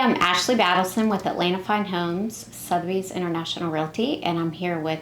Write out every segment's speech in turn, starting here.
I'm Ashley Battleson with Atlanta Fine Homes, Sotheby's International Realty, and I'm here with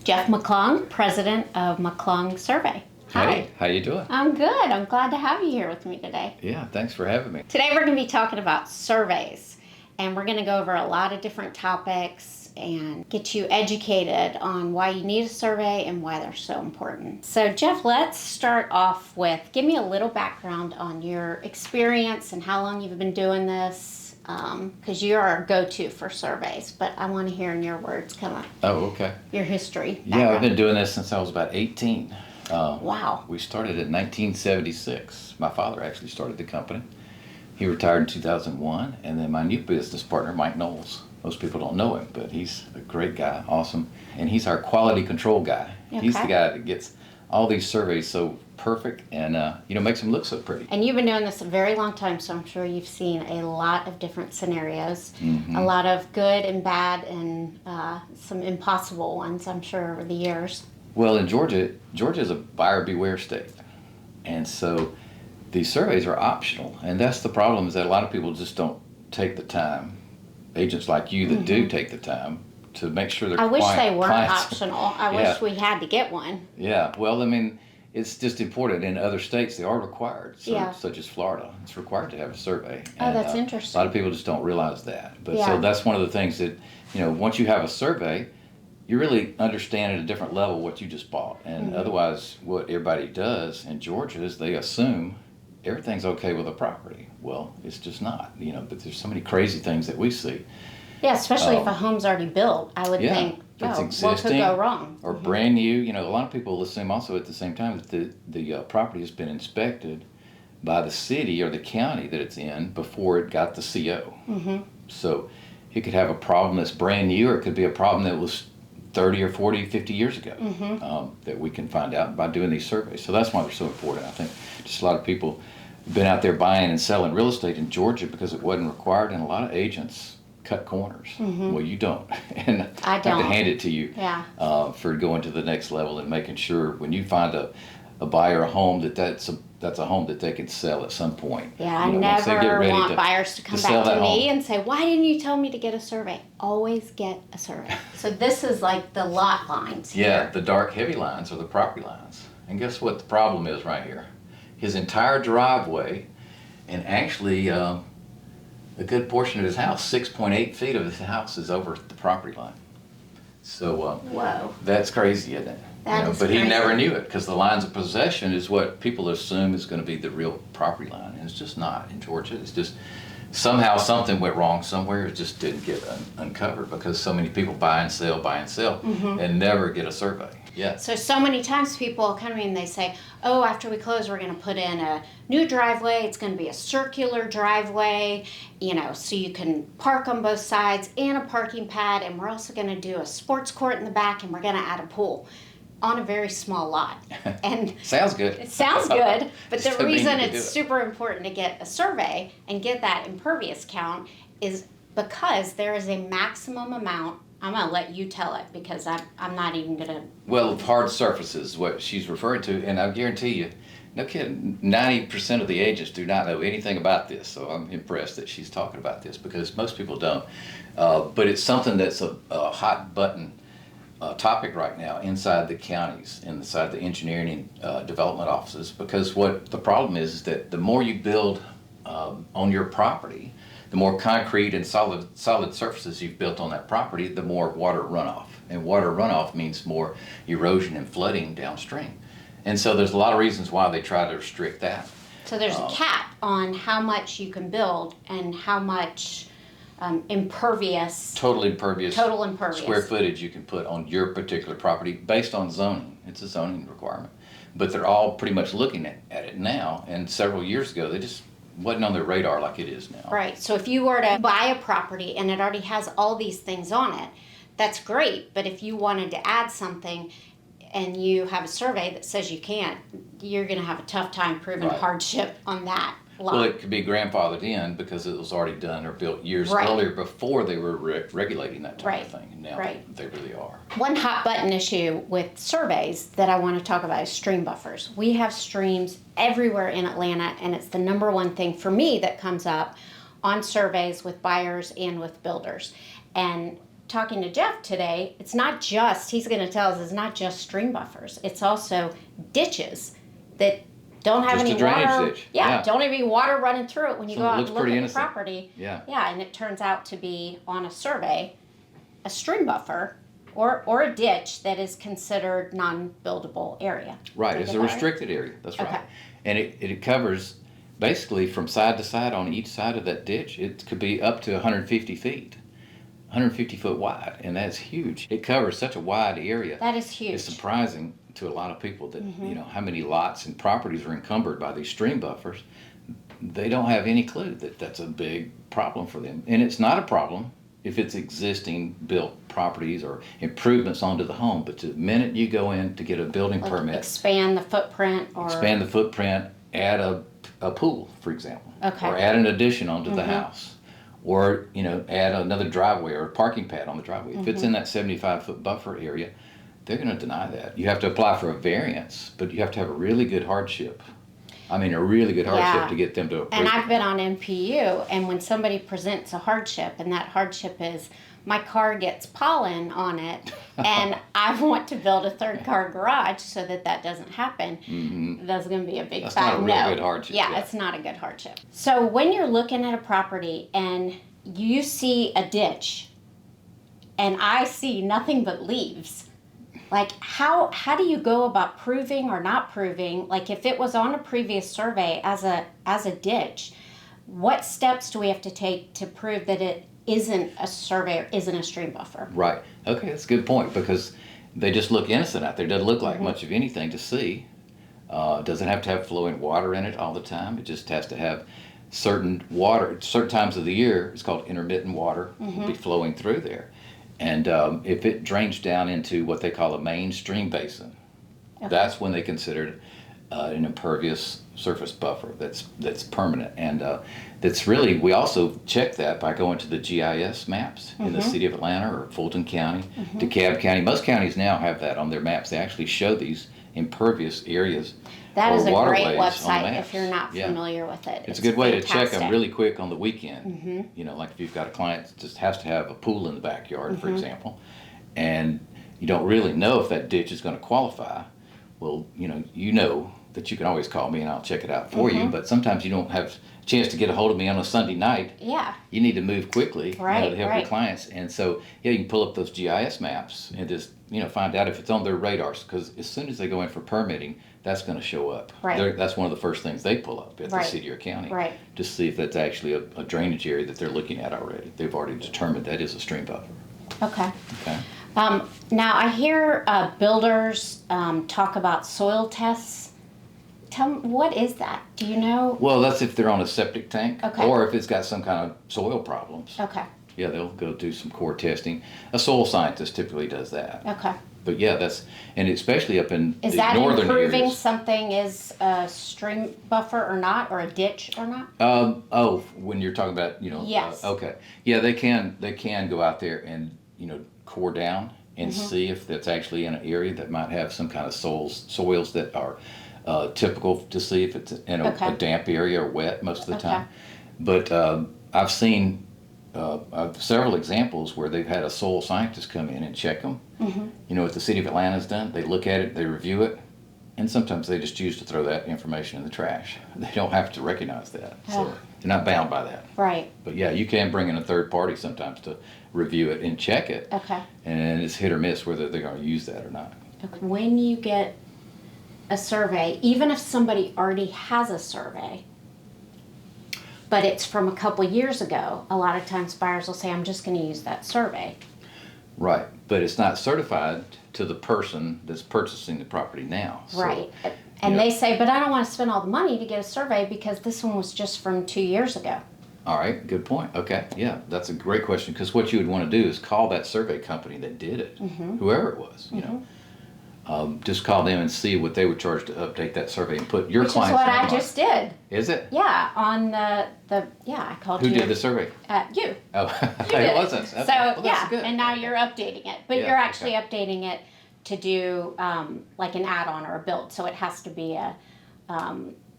Jeff McClung, president of McClung Survey. Hi. Hey, how you doing? I'm good. I'm glad to have you here with me today. Yeah, thanks for having me. Today we're going to be talking about surveys, and we're going to go over a lot of different topics and get you educated on why you need a survey and why they're so important. So Jeff, let's start off with, give me a little background on your experience and how long you've been doing this, because you're our go-to for surveys, but I want to hear in your words kind of your history. Yeah, I've been doing this since I was about 18. Wow. We started in 1976. My father actually started the company. He retired in 2001, and then my new business partner, Mike Knowles. Most people don't know him, but he's a great guy, awesome. And he's our quality control guy. Okay. He's the guy that gets all these surveys so perfect and makes them look so pretty. And you've been doing this a very long time, so I'm sure you've seen a lot of different scenarios, a lot of good and bad and some impossible ones, I'm sure, over the years. Well, in Georgia is a buyer beware state. And so these surveys are optional. And that's the problem, is that a lot of people just don't take the time. Agents like you that do take the time to make sure their I wish they weren't clients, optional. I wish we had to get one. Yeah, well, I mean, it's just important. In other states, they are required, Yeah. such as Florida. It's required to have a survey. Oh, And, that's interesting. A lot of people just don't realize that. But Yeah. so that's one of the things that, once you have a survey, you really understand at a different level what you just bought. And otherwise, what everybody does in Georgia is they assume everything's okay with a property. Well, it's just not, but there's so many crazy things that we see. Yeah, especially if a home's already built, I would think, it's what could existing go wrong? or brand new. A lot of people assume also at the same time that the property has been inspected by the city or the county that it's in before it got the CO. So it could have a problem that's brand new, or it could be a problem that was 30 or 40, 50 years ago that we can find out by doing these surveys. So that's why they're so important. I think just a lot of people have been out there buying and selling real estate in Georgia because it wasn't required, and a lot of agents cut corners. Well, you don't. And I don't. have to hand it to you for going to the next level and making sure when you find a buyer a home that's a home that they can sell at some point. Yeah, I never want buyers to come back to me and say, why didn't you tell me to get a survey? Always get a survey. So this is like the lot lines Yeah, here. the dark heavy lines are the property lines. And guess what the problem is right here? His entire driveway, and actually a good portion of his house, 6.8 feet of his house is over the property line. So Whoa. that's crazy, isn't it? That is but crazy. He never knew it, because the lines of possession is what people assume is going to be the real property line, and it's just not in Georgia. It's just somehow something went wrong somewhere. It just didn't get uncovered because so many people buy and sell, and never get a survey. Yeah. So many times people come in and they say, oh, after we close, we're going to put in a new driveway. It's going to be a circular driveway, so you can park on both sides and a parking pad. And we're also going to do a sports court in the back, and we're going to add a pool on a very small lot. And sounds good. It sounds good, but the Doesn't mean reason you can it's do it. super important to get a survey and get that impervious count is because there is a maximum amount. I'm going to let you tell it, because I'm not even going to. Well, hard surfaces, what she's referring to, and I guarantee you, no kidding, 90% of the agents do not know anything about this, so I'm impressed that she's talking about this, because most people don't. But it's something that's a hot button topic right now inside the counties, inside the engineering and development offices, because what the problem is that the more you build on your property, the more concrete and solid surfaces you've built on that property, the more water runoff. And water runoff means more erosion and flooding downstream. And so there's a lot of reasons why they try to restrict that. So there's a cap on how much you can build and how much impervious. Total impervious square footage you can put on your particular property based on zoning. It's a zoning requirement. But they're all pretty much looking at it now, and several years ago they just wasn't on their radar like it is now. Right. So if you were to buy a property and it already has all these things on it, that's great. But if you wanted to add something and you have a survey that says you can't, you're going to have a tough time proving hardship on that lot. Well, it could be grandfathered in because it was already done or built years earlier before they were regulating that type of thing. And now they really are. One hot button issue with surveys that I want to talk about is stream buffers. We have streams everywhere in Atlanta, and it's the number one thing for me that comes up on surveys with buyers and with builders. And talking to Jeff today, it's not just, he's going to tell us, it's not just stream buffers. It's also ditches that don't have Just any a drainage water. ditch. Yeah, Yeah. don't have any water running through it when you So go it out looks and look pretty at innocent. the property. Yeah. Yeah, and it turns out to be on a survey, a stream buffer or a ditch that is considered non-buildable area. Right, Did I it's get a that right? restricted area, that's right. Okay. And it covers basically from side to side on each side of that ditch. It could be up to 150 feet, 150 foot wide, and that's huge. It covers such a wide area. That is huge. It's surprising to a lot of people that, you know, how many lots and properties are encumbered by these stream buffers. They don't have any clue that that's a big problem for them. And it's not a problem if it's existing built properties or improvements onto the home, but the minute you go in to get a building Like permit, expand the footprint or expand the footprint, add a pool, for example, Okay. or add an addition onto the house, or, you know, add another driveway or a parking pad on the driveway. If it's in that 75-foot buffer area, they're going to deny that. You have to apply for a variance, but you have to have a really good hardship. I mean, a really good hardship Yeah. to get them to approve. And I've been on MPU, and when somebody presents a hardship, and that hardship is my car gets pollen on it, and I want to build a third car garage so that that doesn't happen, that's going to be a big That's fat not a no. real good hardship, Yeah, yeah. it's not a good hardship. So when you're looking at a property and you see a ditch, and I see nothing but leaves, like how do you go about proving or not proving, like if it was on a previous survey as a ditch, what steps do we have to take to prove that it isn't a survey or isn't a stream buffer? Right. Okay, that's a good point, because they just look innocent out there. It doesn't look like much of anything to see. It doesn't have to have flowing water in it all the time. It just has to have certain water, certain times of the year. It's called intermittent water, will be flowing through there. And if it drains down into what they call a mainstream basin, that's when they consider it an impervious surface buffer that's permanent. And that's really, we also check that by going to the GIS maps in the city of Atlanta or Fulton County, DeKalb County. Most counties now have that on their maps. They actually show these impervious areas. That or is a great waterways on the website maps. if you're not Yeah. familiar with it. It's a good way to check fantastic. them really quick on the weekend. You know, like if you've got a client that just has to have a pool in the backyard, for example, and you don't really know if that ditch is going to qualify. Well, you know that you can always call me and I'll check it out for you. But sometimes you don't have a chance to get a hold of me on a Sunday night. Yeah. You need to move quickly, Right, to help right. your clients. And so, yeah, you can pull up those GIS maps and just, find out if it's on their radars. Because as soon as they go in for permitting, that's going to show up. Right. That's one of the first things they pull up at the Right. city or county. Right. To see if that's actually a drainage area that they're looking at already. They've already determined that is a stream buffer. Okay. Okay. Now I hear builders talk about soil tests. Tell me, what is that? Do you know? Well, that's if they're on a septic tank. Okay. Or if it's got some kind of soil problems. Okay. Yeah, they'll go do some core testing. A soil scientist typically does that. Okay. But yeah, and especially up in Is the that northern improving areas. something is a stream buffer or not, or a ditch or not? When you're talking about, Yes. okay. Yeah, they can go out there and, core down and Mm-hmm. see if that's actually in an area that might have some kind of soils that are typical to see if it's in Okay. a damp area or wet most of the Okay. time. But I've seen several examples where they've had a soil scientist come in and check them. What the city of Atlanta's done, they look at it, they review it, and sometimes they just choose to throw that information in the trash. They don't have to recognize that, so they're not bound by that. Right. But yeah, you can bring in a third party sometimes to review it and check it, Okay. and it's hit or miss whether they're going to use that or not. When you get a survey, even if somebody already has a survey, but it's from a couple years ago, a lot of times buyers will say, I'm just going to use that survey. Right, but it's not certified to the person that's purchasing the property now. So, Right. And they say, but I don't want to spend all the money to get a survey because this one was just from 2 years ago. All right, good point. Okay, yeah, that's a great question, because what you would want to do is call that survey company that did it, whoever it was, just call them and see what they would charge to update that survey and put your Which is client's what name I on just it. did. Is it? Yeah, on I called Who you. did the survey? You. Oh, You it did. wasn't. So, Well, that's yeah, good. and now you're updating it. But Yeah, you're actually okay. updating it to do like an add-on or a build. So it has to be a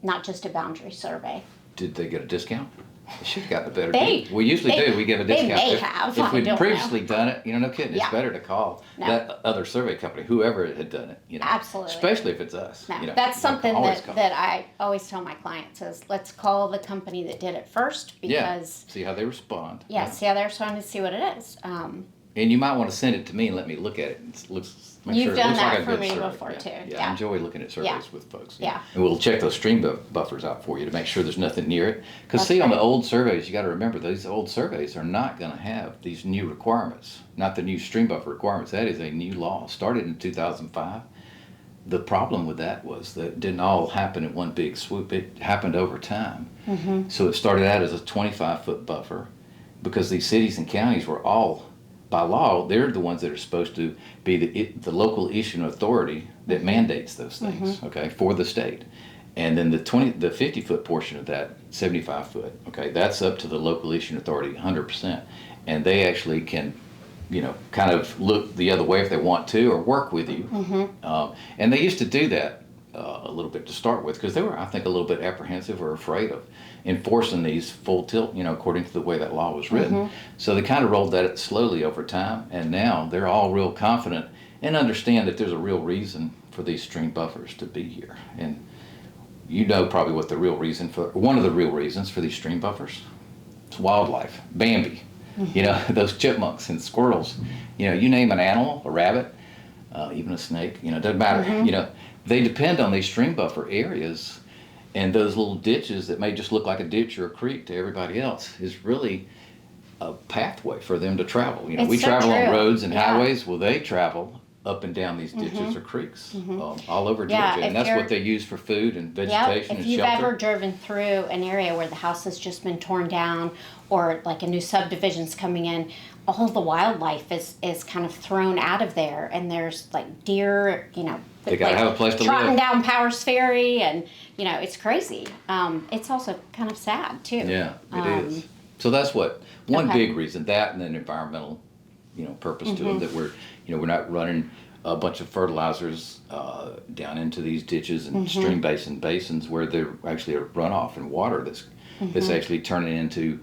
not just a boundary survey. Did they get a discount? They should have gotten a better They- deal. We usually they- do. We give a they discount. may If, have. if I we'd don't previously done it, no kidding. Yeah. It's better to call No. that other survey company, whoever had done it. Absolutely. Especially if it's us. No, You know, that's you can something always that, call. that I always tell my clients is let's call the company that did it first because See how they respond. see how they're trying to see what it is. And you might want to send it to me and let me look at it and make You've sure it done looks that like a for good me survey. before, too. Yeah, Yeah. I enjoy looking at surveys Yeah. with folks. Yeah. And we'll check those stream buffers out for you to make sure there's nothing near it. Because That's see, on the right. old surveys, you got to remember these old surveys are not going to have these new requirements, not the new stream buffer requirements. That is a new law, started in 2005. The problem with that was that it didn't all happen in one big swoop. It happened over time. Mm-hmm. So it started out as a 25-foot buffer because these cities and counties were all, by law, they're the ones that are supposed to be the local issuing authority that mandates those things, okay, for the state. And then the 50-foot portion of that, 75-foot, okay, that's up to the local issuing authority 100%. And they actually can, kind of look the other way if they want to or work with you. And they used to do that a little bit to start with because they were, I think, a little bit apprehensive or afraid of enforcing these full tilt, according to the way that law was written. So they kind of rolled that slowly over time, and now they're all real confident and understand that there's a real reason for these stream buffers to be here. And probably what the real reason one of the real reasons for these stream buffers. It's wildlife, Bambi, those chipmunks and squirrels, you name an animal, a rabbit, even a snake, it doesn't matter, they depend on these stream buffer areas, and those little ditches that may just look like a ditch or a creek to everybody else is really a pathway for them to travel. It's We so travel on true. roads and Yeah. highways. Well, they travel up and down these ditches or creeks all over Georgia, Yeah, if and that's you're- what they use for food and Yep. vegetation If and you've shelter. ever driven through an area where the house has just been torn down or like a new subdivision's coming in, all the wildlife is kind of thrown out of there, and there's like deer, They gotta have a place to trotting live. down Powers Ferry, and it's crazy. It's also kind of sad too. Yeah, it is. So that's one Okay. big reason, that and then environmental, purpose to it, that we're not running a bunch of fertilizers down into these ditches and stream basins where there actually are runoff and water that's actually turning into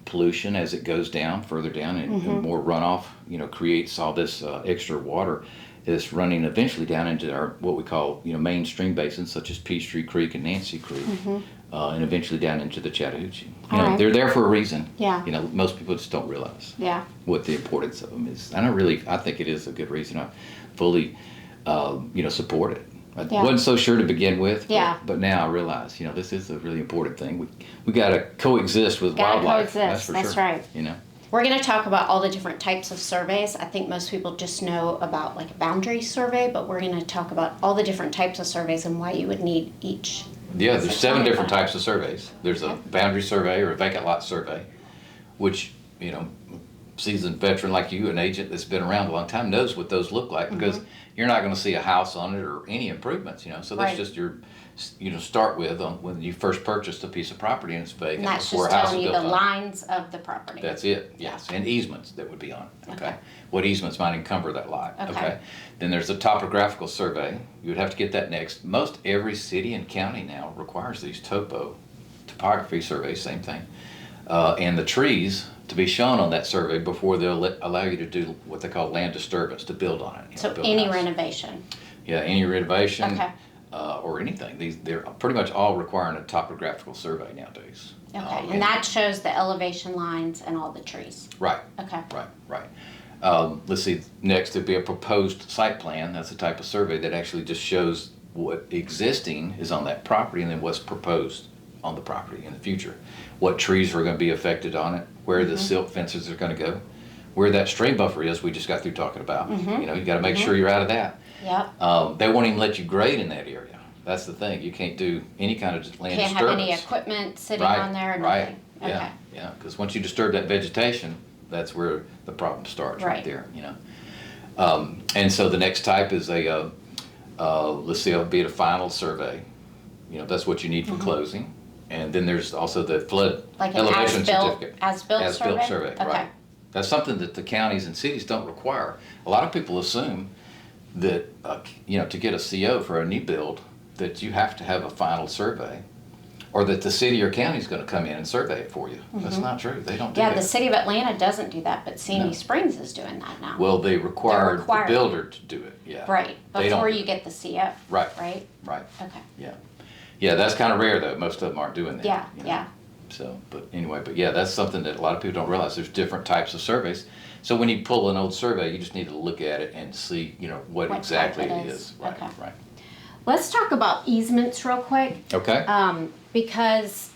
pollution as it goes down further down, and more runoff creates all this extra water that's running eventually down into our what we call mainstream basins such as Peachtree Creek and Nancy Creek, and eventually down into the Chattahoochee. All right. They're there for a reason. Yeah. Most people just don't realize Yeah. what the importance of them is. And I think it is a good reason. I fully support it. I Yeah. wasn't so sure to begin with, Yeah. but now I realize, this is a really important thing. We got to coexist with Gotta wildlife. coexist, that's sure. right. We're going to talk about all the different types of surveys. I think most people just know about like a boundary survey, but we're going to talk about all the different types of surveys and why you would need each. Yeah, there's 7 different Okay. types of surveys. There's a boundary survey or a vacant lot survey, which, seasoned veteran like you, an agent that's been around a long time, knows what those look like because you're not going to see a house on it or any improvements, So that's Right. just your, start with when you first purchased a piece of property and it's vacant. And that's before just a house telling is you the built on it. lines of the property. That's it, yes, and easements that would be on it, okay? Okay. What easements might encumber that lot, Okay. okay? Then there's a topographical survey, you would have to get that next. Most every city and county now requires these topography surveys, same thing. And the trees to be shown on that survey before they'll allow you to do what they call land disturbance, to build on it. So build a any house. renovation. Yeah, any renovation. Okay. Or anything. They're pretty much all requiring a topographical survey nowadays. Okay, and that shows the elevation lines and all the trees. Right. Okay. Right. Let's see, next would be a proposed site plan. That's a type of survey that actually just shows what existing is on that property and then what's proposed on the property in the future. What trees are going to be affected on it, where the silt fences are going to go, where that stream buffer is we just got through talking about. You got to make sure you're out of that. Yep. They won't even let you grade in that area. That's the thing. You can't do any kind of land Can't disturbance. have any equipment sitting Right, on there or right. nothing. Okay. Yeah, because once you disturb that vegetation, that's where the problem starts right Right. there, And so the next type is let's see, it'll be a final survey. That's what you need for closing. And then there's also the flood Like an elevation as-built- certificate. as-built As-built survey? survey, Okay. right. That's something that the counties and cities don't require. A lot of people assume that, to get a CO for a new build, that you have to have a final survey or that the city or county's gonna come in and survey it for you. That's not true. They don't do Yeah, that. the city of Atlanta doesn't do that, but Sandy No. Springs is doing that now. Well, they require the required. builder to do it, yeah. Right, They don't before do you it. get the CF. Right. Right? Right, Okay. yeah. Yeah, that's kind of rare though. Most of them aren't doing that. Yeah, you know. yeah. So, but anyway, but yeah, that's something that a lot of people don't realize. There's different types of surveys. So when you pull an old survey, you just need to look at it and see, what What exactly type it it is. is. Right, Okay. right. Let's talk about easements real quick. Okay. Because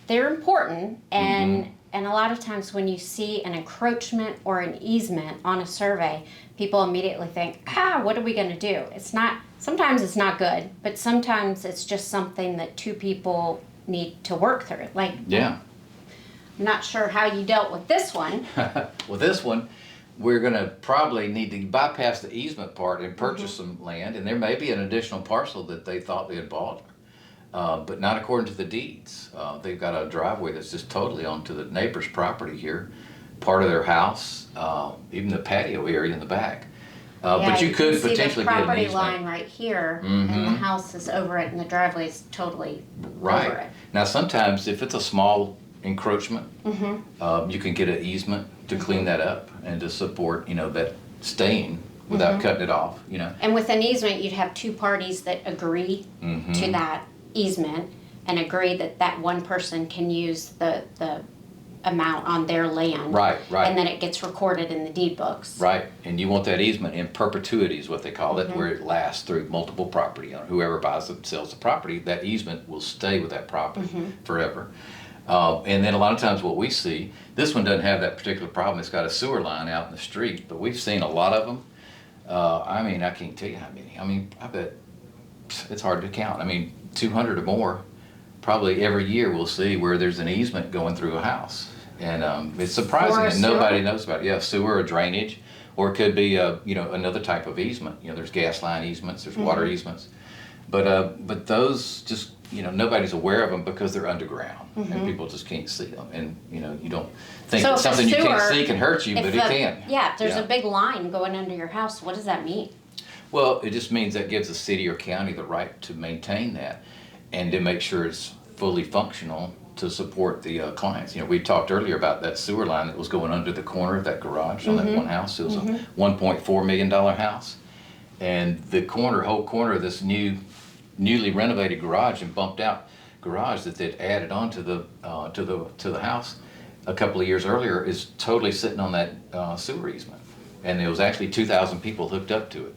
they're important, and Mm-hmm. and a lot of times when you see an encroachment or an easement on a survey, people immediately think, what are we going to do? It's not. Sometimes it's not good, but sometimes it's just something that two people need to work through. Like, Yeah. I'm not sure how you dealt with this one. Well, this one, we're gonna probably need to bypass the easement part and purchase some land, and there may be an additional parcel that they thought they had bought, but not according to the deeds. They've got a driveway that's just totally onto the neighbor's property here, part of their house, even the patio area in the back. But you could can potentially see the get an property easement. line right here, and the house is over it, and the driveway is totally over Right. it. Now, sometimes if it's a small encroachment, you can get an easement to clean that up and to support, that staying without cutting it off, And with an easement, you'd have two parties that agree to that easement and agree that that one person can use the amount on their land. Right, right. And then it gets recorded in the deed books. Right, and you want that easement in perpetuity is what they call it, where it lasts through multiple property owners. Whoever buys and sells the property, that easement will stay with that property forever. And then a lot of times what we see, this one doesn't have that particular problem. It's got a sewer line out in the street, but we've seen a lot of them. I can't tell you how many. I bet it's hard to count. 200 or more, probably every year we'll see where there's an easement going through a house. And it's surprising Or a that nobody sewer? knows about it. Yeah, sewer or drainage, or it could be, another type of easement. There's gas line easements, there's water easements. But those just, nobody's aware of them because they're underground and people just can't see them. And, you don't think So that if a something you can't sewer- see can hurt you, but it can. Yeah, if there's Yeah. a big line going under your house, what does that mean? Well, it just means that gives the city or county the right to maintain that and to make sure it's fully functional to support the clients. We talked earlier about that sewer line that was going under the corner of that garage on that one house. It was a $1.4 million house. And the whole corner of this newly renovated garage and bumped out garage that they'd added on to the house a couple of years earlier is totally sitting on that sewer easement. And there was actually 2,000 people hooked up to it.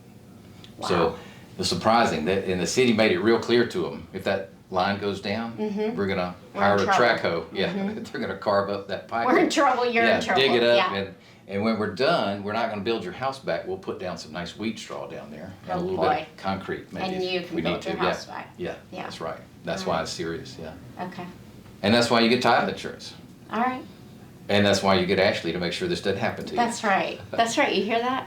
Wow. So it's surprising that, and the city made it real clear to them, if that line goes down, we're gonna hire a trouble. track hoe. Yeah, they're gonna carve up that pipe. We're in trouble, you're in trouble. Dig it up, Yeah. and when we're done, we're not gonna build your house back. We'll put down some nice wheat straw down there and Oh, a little boy. bit of concrete maybe. And you if can we build need to. your house back. Yeah, Yeah. that's right. That's why it's serious. Yeah, Okay. and that's why you get title insurance, All right. and that's why you get Ashley to make sure this doesn't happen to you. That's right. That's right. You hear that?